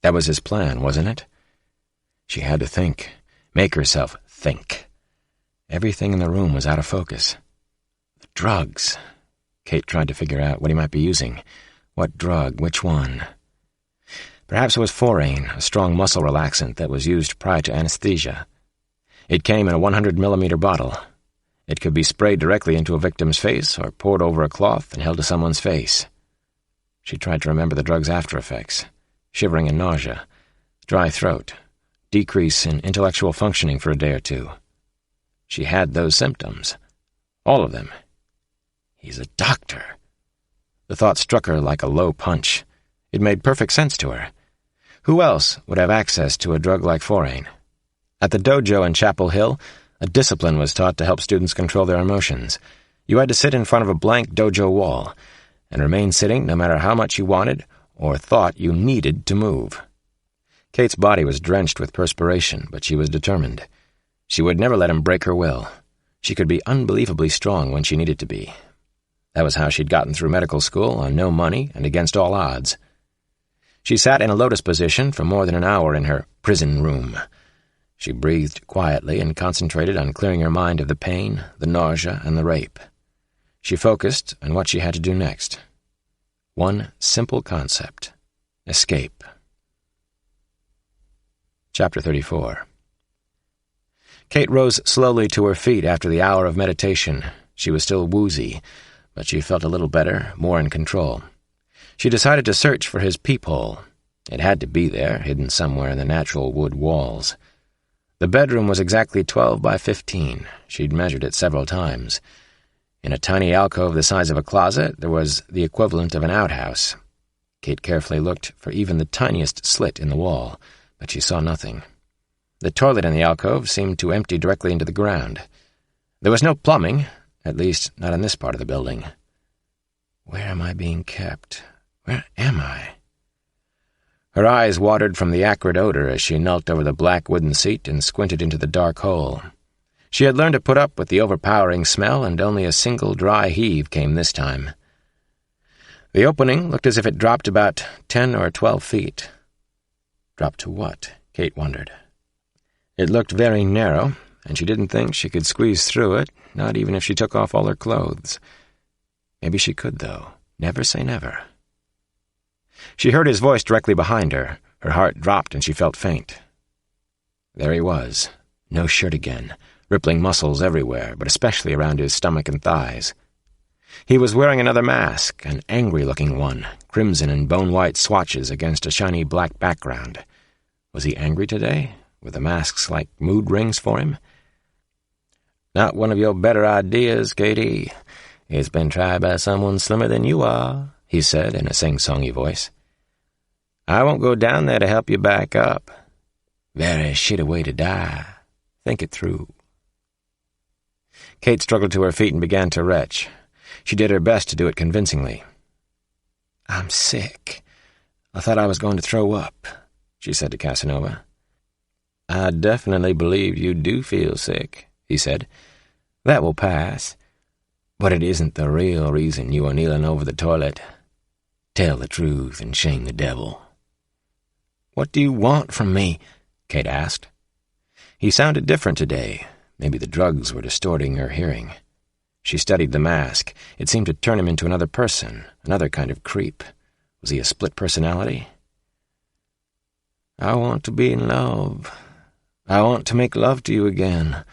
That was his plan, wasn't it? She had to think. Make herself think. Everything in the room was out of focus. The drugs. Kate tried to figure out what he might be using. What drug? Which one? Perhaps it was Forain, a strong muscle relaxant that was used prior to anesthesia. It came in a 100-millimeter bottle. It could be sprayed directly into a victim's face or poured over a cloth and held to someone's face. She tried to remember the drug's after-effects. Shivering and nausea, dry throat, decrease in intellectual functioning for a day or two. She had those symptoms. All of them. He's a doctor. The thought struck her like a low punch. It made perfect sense to her. Who else would have access to a drug like Forain? At the dojo in Chapel Hill, a discipline was taught to help students control their emotions. You had to sit in front of a blank dojo wall and remain sitting no matter how much you wanted or thought you needed to move. Kate's body was drenched with perspiration, but she was determined. She would never let him break her will. She could be unbelievably strong when she needed to be. That was how she'd gotten through medical school on no money and against all odds. She sat in a lotus position for more than an hour in her prison room. She breathed quietly and concentrated on clearing her mind of the pain, the nausea, and the rape. She focused on what she had to do next. One simple concept: escape. Chapter 34. Kate rose slowly to her feet after the hour of meditation. She was still woozy, but she felt a little better, more in control. She decided to search for his peephole. It had to be there, hidden somewhere in the natural wood walls. The bedroom was exactly 12 by 15. She'd measured it several times. In a tiny alcove the size of a closet, there was the equivalent of an outhouse. Kate carefully looked for even the tiniest slit in the wall, but she saw nothing. The toilet in the alcove seemed to empty directly into the ground. There was no plumbing, at least not in this part of the building. Where am I being kept? Where am I? Her eyes watered from the acrid odor as she knelt over the black wooden seat and squinted into the dark hole. She had learned to put up with the overpowering smell, and only a single dry heave came this time. The opening looked as if it dropped about 10 or 12 feet. Dropped to what? Kate wondered. It looked very narrow, and she didn't think she could squeeze through it, not even if she took off all her clothes. Maybe she could, though. Never say never. She heard his voice directly behind her. Her heart dropped and she felt faint. There he was, no shirt again, rippling muscles everywhere, but especially around his stomach and thighs. He was wearing another mask, an angry-looking one, crimson and bone-white swatches against a shiny black background. Was he angry today? Were the masks like mood rings for him? Not one of your better ideas, Katie. It's been tried by someone slimmer than you are, he said in a sing-songy voice. I won't go down there to help you back up. Very shitty way to die. Think it through. Kate struggled to her feet and began to retch. She did her best to do it convincingly. I'm sick. I thought I was going to throw up, she said to Casanova. I definitely believe you do feel sick, he said. That will pass. But it isn't the real reason you are kneeling over the toilet. Tell the truth and shame the devil. What do you want from me? Kate asked. He sounded different today. Maybe the drugs were distorting her hearing. She studied the mask. It seemed to turn him into another person, another kind of creep. Was he a split personality? I want to be in love. I want to make love to you again.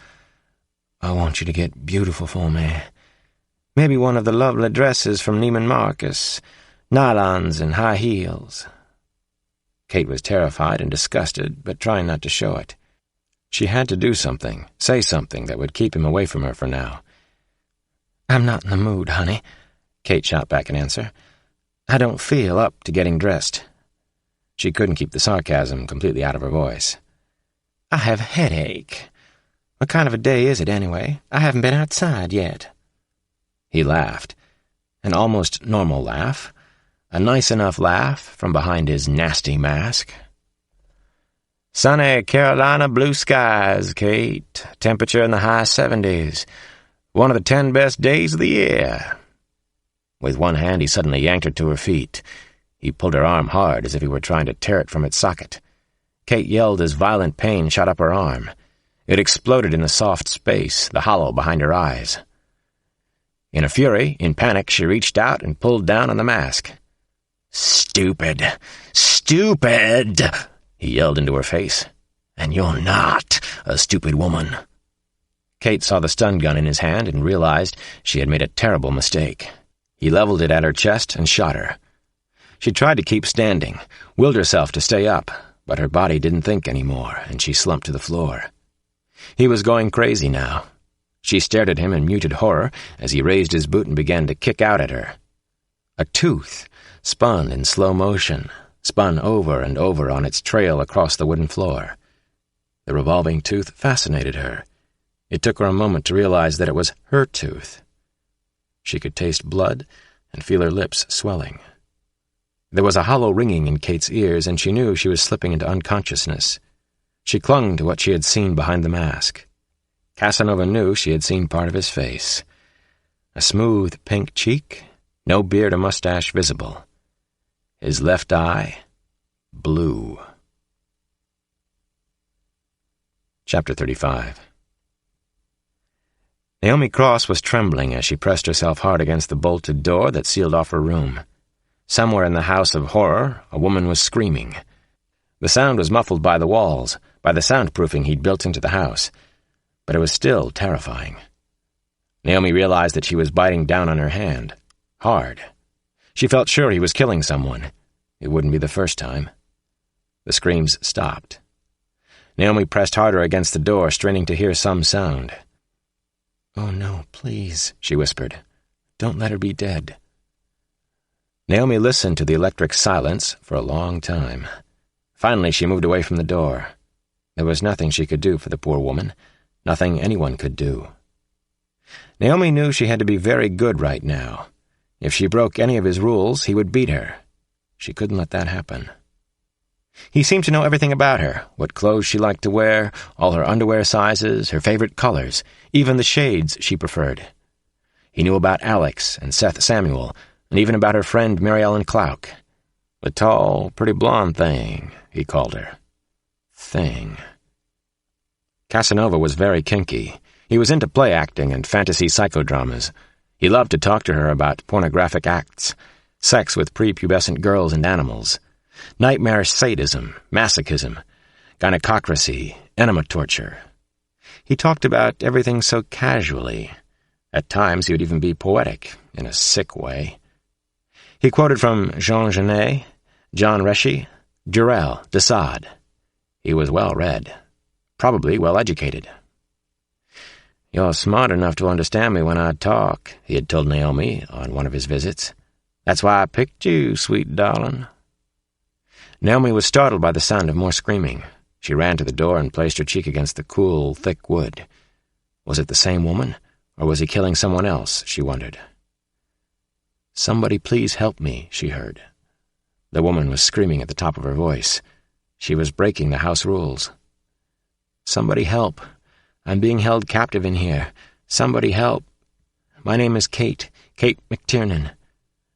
I want you to get beautiful for me. Maybe one of the lovely dresses from Neiman Marcus, nylons and high heels. Kate was terrified and disgusted, but trying not to show it. She had to do something, say something that would keep him away from her for now. I'm not in the mood, honey, Kate shot back in answer. I don't feel up to getting dressed. She couldn't keep the sarcasm completely out of her voice. I have a headache. What kind of a day is it, anyway? I haven't been outside yet. He laughed. An almost normal laugh. A nice enough laugh from behind his nasty mask. Sunny Carolina blue skies, Kate. Temperature in the high 70s. One of the 10 best days of the year. With one hand, he suddenly yanked her to her feet. He pulled her arm hard as if he were trying to tear it from its socket. Kate yelled as violent pain shot up her arm. It exploded in the soft space, the hollow behind her eyes. In a fury, in panic, she reached out and pulled down on the mask. "Stupid! Stupid!" he yelled into her face. "And you're not a stupid woman." Kate saw the stun gun in his hand and realized she had made a terrible mistake. He leveled it at her chest and shot her. She tried to keep standing, willed herself to stay up, but her body didn't think anymore, and she slumped to the floor. He was going crazy now. She stared at him in muted horror as he raised his boot and began to kick out at her. A tooth spun in slow motion, spun over and over on its trail across the wooden floor. The revolving tooth fascinated her. It took her a moment to realize that it was her tooth. She could taste blood and feel her lips swelling. There was a hollow ringing in Kate's ears, and she knew she was slipping into unconsciousness. She clung to what she had seen behind the mask. Casanova knew she had seen part of his face. A smooth pink cheek, no beard or mustache visible. His left eye, blue. Chapter 35. Naomi Cross was trembling as she pressed herself hard against the bolted door that sealed off her room. Somewhere in the house of horror, a woman was screaming. The sound was muffled by the walls, by the soundproofing he'd built into the house, but it was still terrifying. Naomi realized that she was biting down on her hand, hard. She felt sure he was killing someone. It wouldn't be the first time. The screams stopped. Naomi pressed harder against the door, straining to hear some sound. "Oh no, please," she whispered. "Don't let her be dead." Naomi listened to the electric silence for a long time. Finally, she moved away from the door. There was nothing she could do for the poor woman, nothing anyone could do. Naomi knew she had to be very good right now. If she broke any of his rules, he would beat her. She couldn't let that happen. He seemed to know everything about her, what clothes she liked to wear, all her underwear sizes, her favorite colors, even the shades she preferred. He knew about Alex and Seth Samuel, and even about her friend Mary Ellen Clark. The tall, pretty blonde thing, he called her. Thing. Casanova was very kinky. He was into play acting and fantasy psychodramas. He loved to talk to her about pornographic acts, sex with prepubescent girls and animals, nightmarish sadism, masochism, gynecocracy, enema torture. He talked about everything so casually. At times he would even be poetic, in a sick way. He quoted from Jean Genet, John Reschi, Durrell, de Sade. He was well-read, probably well-educated. "You're smart enough to understand me when I talk," he had told Naomi on one of his visits. "That's why I picked you, sweet darling." Naomi was startled by the sound of more screaming. She ran to the door and placed her cheek against the cool, thick wood. Was it the same woman, or was he killing someone else, she wondered. "Somebody please help me," she heard. The woman was screaming at the top of her voice. She was breaking the house rules. "Somebody help. I'm being held captive in here. Somebody help. My name is Kate McTiernan.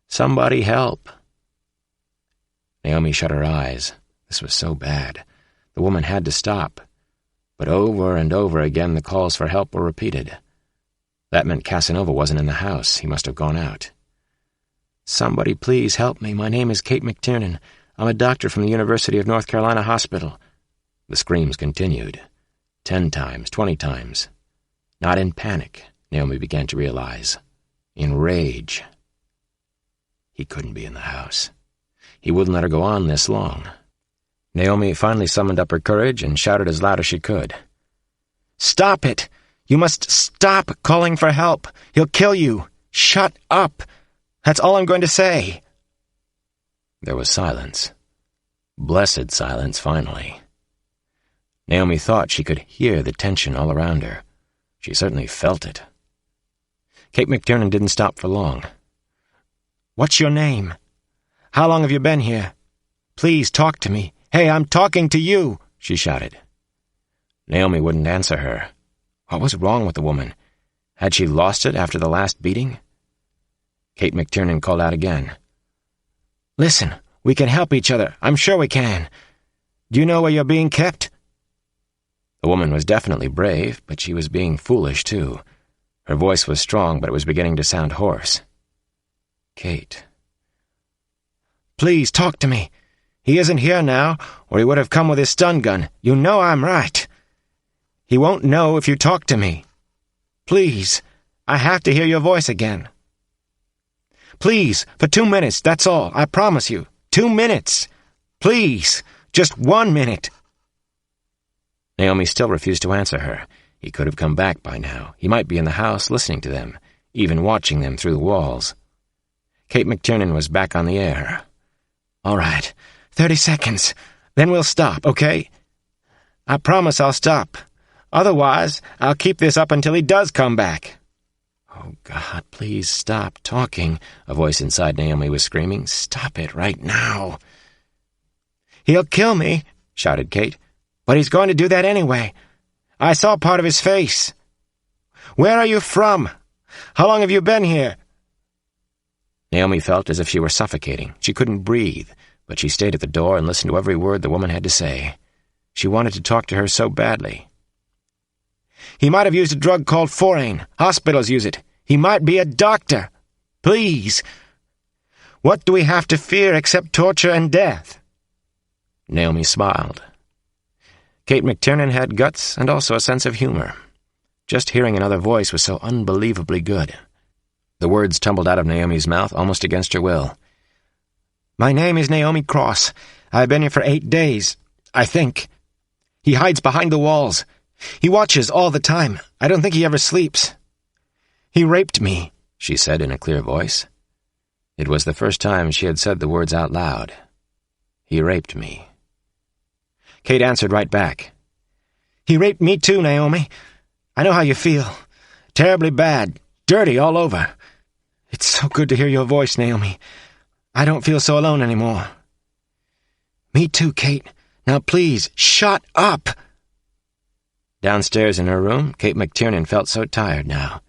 Somebody help." Naomi shut her eyes. This was so bad. The woman had to stop. But over and over again the calls for help were repeated. That meant Casanova wasn't in the house. He must have gone out. "Somebody please help me. My name is Kate McTiernan. I'm a doctor from the University of North Carolina Hospital." The screams continued. 10 times, 20 times. Not in panic, Naomi began to realize. In rage. He couldn't be in the house. He wouldn't let her go on this long. Naomi finally summoned up her courage and shouted as loud as she could. "Stop it! You must stop calling for help! He'll kill you! Shut up! That's all I'm going to say!" There was silence. Blessed silence, finally. Naomi thought she could hear the tension all around her. She certainly felt it. Kate McTiernan didn't stop for long. "What's your name? How long have you been here? Please talk to me. Hey, I'm talking to you," she shouted. Naomi wouldn't answer her. What was wrong with the woman? Had she lost it after the last beating? Kate McTiernan called out again. "Listen, We can help each other. I'm sure we can. Do you know where you're being kept?" The woman was definitely brave, but she was being foolish, too. Her voice was strong, but it was beginning to sound hoarse. "Kate." "Please, talk to me. He isn't here now, or he would have come with his stun gun. You know I'm right. He won't know if you talk to me. Please, I have to hear your voice again. Please, for 2 minutes, that's all, I promise you. 2 minutes. Please, just 1 minute." Naomi still refused to answer her. He could have come back by now. He might be in the house listening to them, even watching them through the walls. Kate McTiernan was back on the air. "All right, 30 seconds. Then we'll stop, okay? I promise I'll stop. Otherwise, I'll keep this up until he does come back." "Oh, God, please stop talking," a voice inside Naomi was screaming. "Stop it right now." "He'll kill me," shouted Kate. "But he's going to do that anyway. I saw part of his face. Where are you from? How long have you been here?" Naomi felt as if she were suffocating. She couldn't breathe, but she stayed at the door and listened to every word the woman had to say. She wanted to talk to her so badly. "He might have used a drug called Forane. Hospitals use it. He might be a doctor. Please. What do we have to fear except torture and death?" Naomi smiled. Kate McTiernan had guts and also a sense of humor. Just hearing another voice was so unbelievably good. The words tumbled out of Naomi's mouth almost against her will. "My name is Naomi Cross. I've been here for 8 days, I think. He hides behind the walls. He watches all the time. I don't think he ever sleeps. He raped me," she said in a clear voice. It was the first time she had said the words out loud. "He raped me." Kate answered right back. "He raped me too, Naomi. I know how you feel. Terribly bad. Dirty all over. It's so good to hear your voice, Naomi. I don't feel so alone anymore." "Me too, Kate. Now please, shut up!" Downstairs in her room, Kate McTiernan felt so tired now.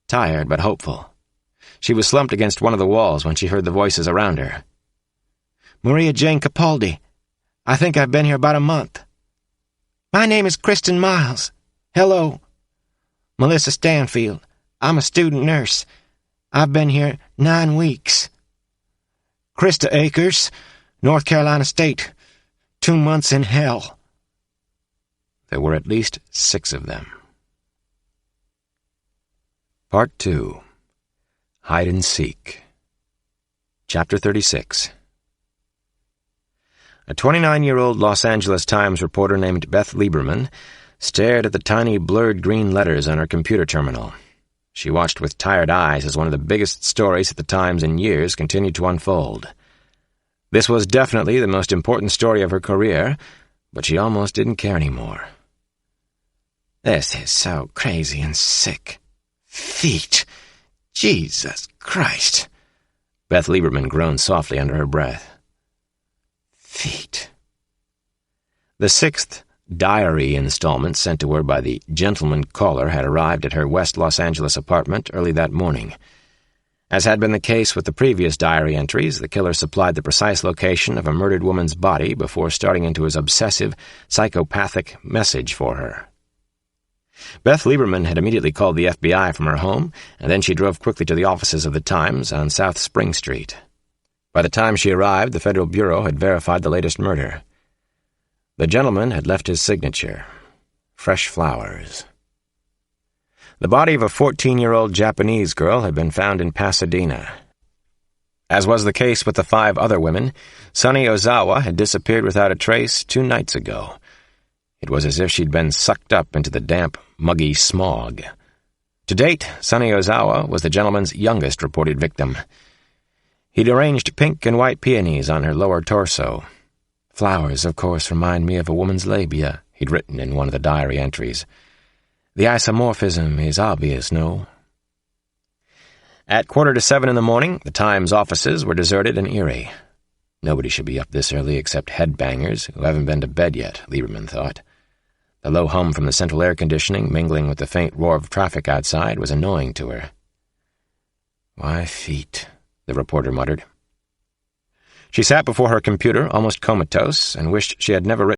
Tired, but hopeful. She was slumped against one of the walls when she heard the voices around her. "Maria Jane Capaldi. I think I've been here about a month." "My name is Kristen Miles. Hello." "Melissa Stanfield. I'm a student nurse. I've been here 9 weeks." "Krista Akers, North Carolina State. 2 months in hell." There were at least 6 of them. Part 2. Hide and Seek. Chapter 36. A 29-year-old Los Angeles Times reporter named Beth Lieberman stared at the tiny blurred green letters on her computer terminal. She watched with tired eyes as one of the biggest stories at the Times in years continued to unfold. This was definitely the most important story of her career, but she almost didn't care anymore. "This is so crazy and sick. Feet. Jesus Christ." Beth Lieberman groaned softly under her breath. Feet. The 6th diary installment sent to her by the gentleman caller had arrived at her West Los Angeles apartment early that morning. As had been the case with the previous diary entries, the killer supplied the precise location of a murdered woman's body before starting into his obsessive, psychopathic message for her. Beth Lieberman had immediately called the FBI from her home, and then she drove quickly to the offices of the Times on South Spring Street. By the time she arrived, the Federal Bureau had verified the latest murder. The gentleman had left his signature. Fresh flowers. The body of a 14-year-old Japanese girl had been found in Pasadena. As was the case with the 5 other women, Sunny Ozawa had disappeared without a trace 2 nights ago. It was as if she'd been sucked up into the damp, muggy smog. To date, Sunny Ozawa was the gentleman's youngest reported victim. He'd arranged pink and white peonies on her lower torso. "Flowers, of course, remind me of a woman's labia," he'd written in one of the diary entries. "The isomorphism is obvious, no?" At 6:45 in the morning, the Times offices were deserted and eerie. Nobody should be up this early except headbangers who haven't been to bed yet, Lieberman thought. The low hum from the central air conditioning, mingling with the faint roar of traffic outside, was annoying to her. "Why, feet," the reporter muttered. She sat before her computer, almost comatose, and wished she had never written